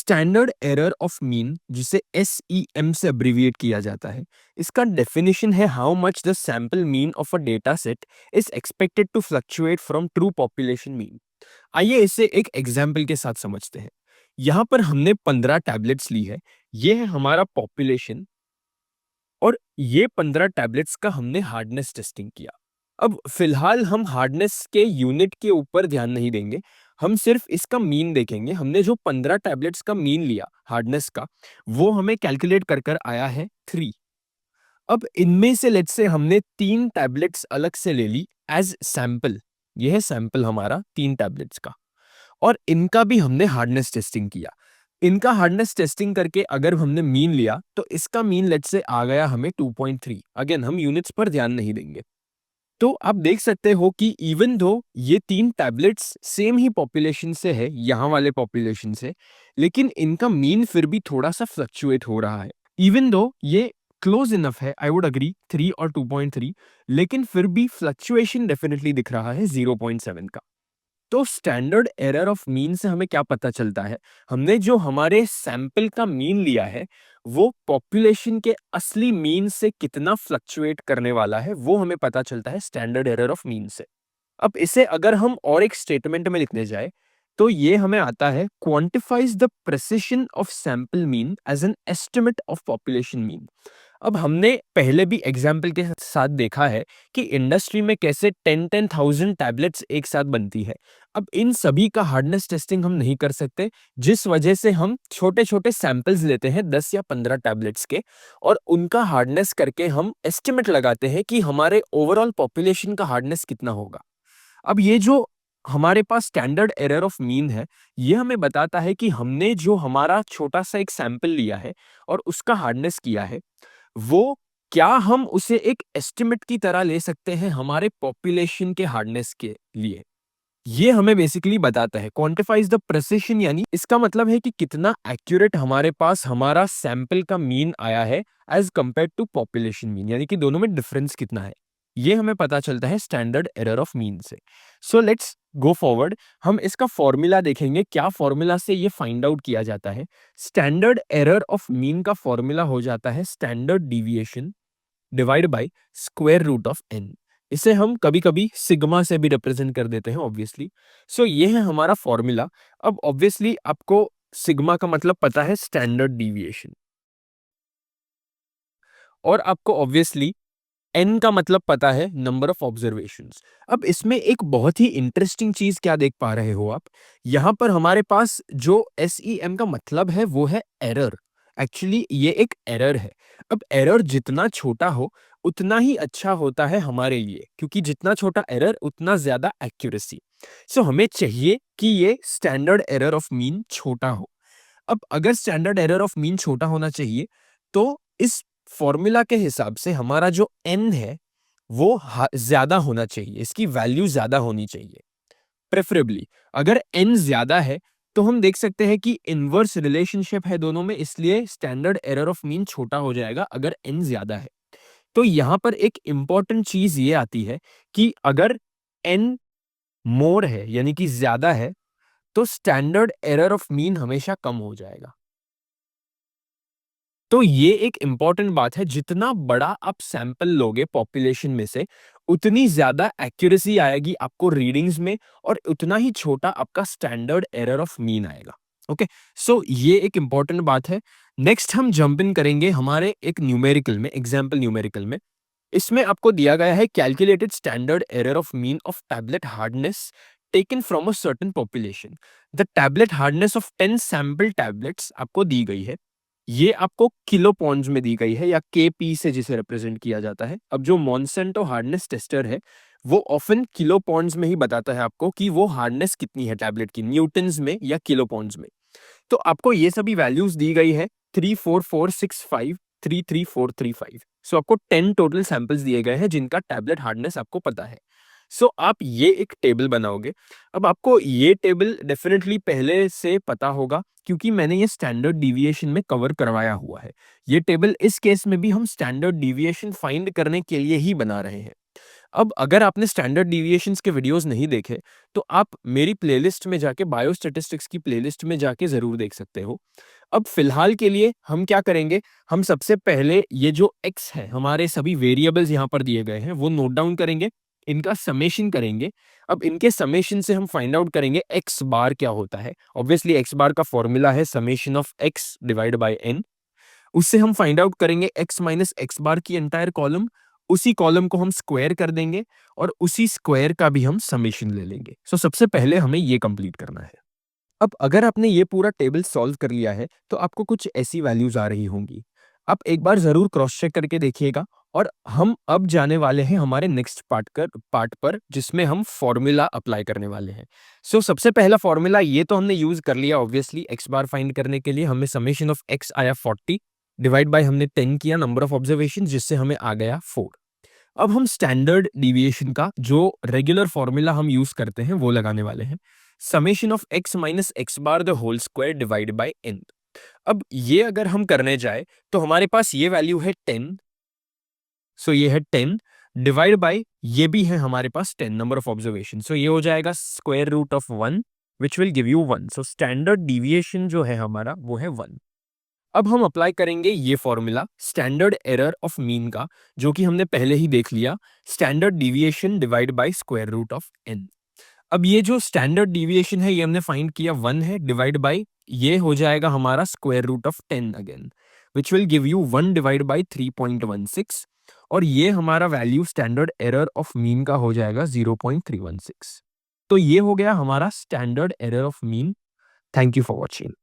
Standard error of mean, जिसे SEM से अब्रिविएट किया जाता है, इसका डेफिनेशन है how much the sample mean of a data set is expected to fluctuate from true population mean. आइए इसे एक एग्जाम्पल के साथ समझते हैं। यहाँ पर हमने 15 टैबलेट्स ली है। ये है हमारा पॉपुलेशन और ये 15 टैबलेट्स का हमने हार्डनेस टेस्टिंग किया। अब फिलहाल हम हार्डनेस के यूनिट के ऊपर ध्यान नहीं देंगे, हम सिर्फ इसका मीन देखेंगे। हमने जो 15 टैबलेट्स का मीन लिया हार्डनेस का, वो हमें कैलकुलेट कर कर आया है 3। अब इनमें से लेट्स से हमने 3 टैबलेट्स अलग से ले ली एज सैंपल। ये है सैंपल हमारा 3 टैबलेट्स का, और इनका भी हमने हार्डनेस टेस्टिंग किया। इनका हार्डनेस टेस्टिंग करके अगर हमने मीन लिया तो इसका मीन लेट्स से आ गया हमें 2.3। अगेन हम यूनिट्स पर ध्यान नहीं देंगे। तो आप देख सकते हो कि इवन दो ये 3 टैबलेट्स सेम ही पॉपुलेशन से है, यहाँ वाले पॉपुलेशन से, लेकिन इनका मीन फिर भी थोड़ा सा फ्लक्चुएट हो रहा है। इवन दो ये क्लोज इनफ है, आई वुड अग्री 3 और 2.3, लेकिन फिर भी फ्लक्चुएशन डेफिनेटली दिख रहा है 0.7 का। तो स्टैंडर्ड एरर ऑफ मीन से हमें क्या पता चलता है? हमने जो हमारे सैंपल का मीन लिया है, वो पॉपुलेशन के असली मीन से कितना फ्लक्चुएट करने वाला है, वो हमें पता चलता है स्टैंडर्ड एरर ऑफ मीन से। अब इसे अगर हम और एक स्टेटमेंट में लिखने जाए, तो ये हमें आता है quantifies the precision of sample mean as an estimate of population mean. अब हमने पहले भी एग्जाम्पल के साथ देखा है कि इंडस्ट्री में कैसे 10,000 टैबलेट्स एक साथ बनती है। अब इन सभी का हार्डनेस टेस्टिंग हम नहीं कर सकते, जिस वजह से हम छोटे छोटे सैंपल्स लेते हैं 10 या 15 टैबलेट्स के, और उनका हार्डनेस करके हम एस्टिमेट लगाते हैं कि हमारे ओवरऑल पॉपुलेशन का हार्डनेस कितना होगा। अब ये जो हमारे पास स्टैंडर्ड एरर ऑफ मीन है, ये हमें बताता है कि हमने जो हमारा छोटा सा एक सैंपल लिया है और उसका हार्डनेस किया है, वो क्या हम उसे एक एस्टिमेट की तरह ले सकते हैं हमारे पॉपुलेशन के हार्डनेस के लिए। ये हमें बेसिकली बताता है क्वांटिफाइज द प्रिसिशन, यानी इसका मतलब है कि कितना एक्यूरेट हमारे पास हमारा सैंपल का मीन आया है as compare to population mean, यानी कि दोनों में डिफरेंस कितना है। ये हमें पता चलता है स्टैंडर्ड एरर ऑफ मीन से। So let's go forward. हम इसका फॉर्मूला देखेंगे, क्या फॉर्मूला से ये फाइंड आउट किया जाता है। स्टैंडर्ड एरर ऑफ मीन का फॉर्मूला हो जाता है standard deviation divide by square root of N. इसे हम कभी कभी सिग्मा से भी रिप्रेजेंट कर देते हैं ऑब्वियसली। सो ये है हमारा फॉर्मूला। अब ऑब्वियसली आपको सिग्मा का मतलब पता है स्टैंडर्ड डिविएशन, और आपको ऑब्वियसली एन का मतलब पता है नंबर ऑफ ऑब्जर्वेशंस। अब इसमें एक बहुत ही इंटरेस्टिंग चीज क्या देख पा रहे हो आप, यहाँ पर हमारे पास जो SEM का मतलब है वो है एरर। एक्चुअली ये एक एरर है। अब एरर जितना छोटा हो उतना ही अच्छा होता है हमारे लिए, क्योंकि जितना छोटा एरर उतना ज्यादा एक्यूरेसी। सो हमें चाहिए कि ये स्टैंडर्ड एरर ऑफ मीन छोटा हो। अब अगर स्टैंडर्ड एरर ऑफ मीन छोटा होना चाहिए, तो इस फॉर्मूला के हिसाब से हमारा जो n है वो ज्यादा होना चाहिए, इसकी वैल्यू ज्यादा होनी चाहिए। प्रेफरेबली अगर n ज्यादा है तो हम देख सकते हैं कि इनवर्स रिलेशनशिप है दोनों में, इसलिए स्टैंडर्ड एरर ऑफ मीन छोटा हो जाएगा अगर n ज्यादा है। तो यहां पर एक इंपॉर्टेंट चीज ये आती है कि अगर n मोर है यानी कि ज्यादा है, तो स्टैंडर्ड एरर ऑफ मीन हमेशा कम हो जाएगा। तो ये एक इंपॉर्टेंट बात है, जितना बड़ा आप सैंपल लोगे पॉपुलेशन में से, उतनी ज्यादा एक्यूरेसी आएगी आपको रीडिंग्स में, और उतना ही छोटा आपका स्टैंडर्ड एरर ऑफ मीन आएगा। ओके, सो ये एक इंपॉर्टेंट बात है। नेक्स्ट हम जंप इन करेंगे हमारे एक न्यूमेरिकल में, एग्जाम्पल न्यूमेरिकल में। इसमें आपको दिया गया है calculated standard error of mean of tablet hardness taken from a certain population. The tablet hardness of 10 sample tablets आपको दी गई है। ये आपको किलो पॉन्ड्स में दी गई है, या KP से जिसे रिप्रेजेंट किया जाता है। अब जो मॉन्सेंटो हार्डनेस टेस्टर है, वो ऑफन किलो पॉन्ड्स में ही बताता है आपको कि वो हार्डनेस कितनी है टैबलेट की, न्यूटन्स में या किलो पॉन्ड्स में। तो आपको ये सभी वैल्यूज दी गई है, 34465 33435। सो आपको 10 टोटल सैंपल्स दिए गए हैं जिनका टैबलेट हार्डनेस आपको पता है। सो आप ये एक टेबल बनाओगे। अब आपको ये टेबल डेफिनेटली पहले से पता होगा, क्योंकि मैंने ये स्टैंडर्ड डिविएशन में कवर करवाया हुआ है। ये टेबल इस केस में भी हम स्टैंडर्ड डिविएशन फाइंड करने के लिए ही बना रहे हैं। अब अगर आपने स्टैंडर्ड डिविएशंस के वीडियोस नहीं देखे, तो आप मेरी प्लेलिस्ट में जाके बायोस्टैटिस्टिक्स की प्लेलिस्ट में जाके ज़रूर देख सकते हो। अब फ़िलहाल के लिए हम क्या करेंगे, हम सबसे पहले ये जो x है, हमारे सभी वेरिएबल्स यहाँ पर दिए गए हैं, वो नोट डाउन करेंगे, इनका समेशन करेंगे। अब इनके समेशन से हम फाइंड आउट करेंगे x बार क्या होता है। ऑब्वियसली x बार का फॉर्मूला है summation of x divide by n। उससे हम फाइंड आउट करेंगे x माइनस x बार की एंटायर कॉलम, उसी कॉलम को हम स्क्वायर कर देंगे और उसी स्क्वायर का भी हम समेशन ले लेंगे। सो सबसे पहले हमें ये कंप्लीट करना है। अब अगर आपने ये पूरा टेबल सॉल्व कर लिया है, तो आपको कुछ ऐसी वैल्यूज आ रही होंगी। आप एक बार जरूर क्रॉस चेक करके देखिएगा। और हम अब जाने वाले हैं हमारे नेक्स्ट पार्ट पर, जिसमें हम फॉर्मूला अप्लाई करने वाले हैं। सो सबसे पहला फॉर्मूला ये तो हमने यूज कर लिया। ऑब्वियसली एक्स बार फाइंड करने के लिए हमें समेशन ऑफ एक्स आया 40 डिवाइड बाय हमने 10 किया नंबर ऑफ ऑब्जर्वेशन, जिससे हमें आ गया 4। अब हम स्टैंडर्ड डिविएशन का जो रेगुलर फॉर्मूला हम यूज करते हैं वो लगाने वाले हैं, summation of x minus X bar the whole square divide by n। अब ये अगर हम करने जाए तो हमारे पास ये वैल्यू है 10। सो ये है 10 डिवाइड बाय ये भी है हमारे पास 10 नंबर ऑफ ऑब्जर्वेशन। सो ये हो जाएगा square root of 1 which will give you 1। So standard deviation जो है हमारा वो है 1। अब हम अप्लाई करेंगे ये formula standard error of mean का, जो कि हमने पहले ही देख लिया, standard deviation divide by square root of n। अब ये जो स्टैंडर्ड डिविएशन है ये हमने फाइंड किया 1 है, डिवाइड बाय ये हो जाएगा हमारा square root of 10 again, which will give you 1 divide by 3.16। और ये हमारा value standard error of mean का हो जाएगा 0.316। तो ये हो गया हमारा standard error of mean. Thank you for watching.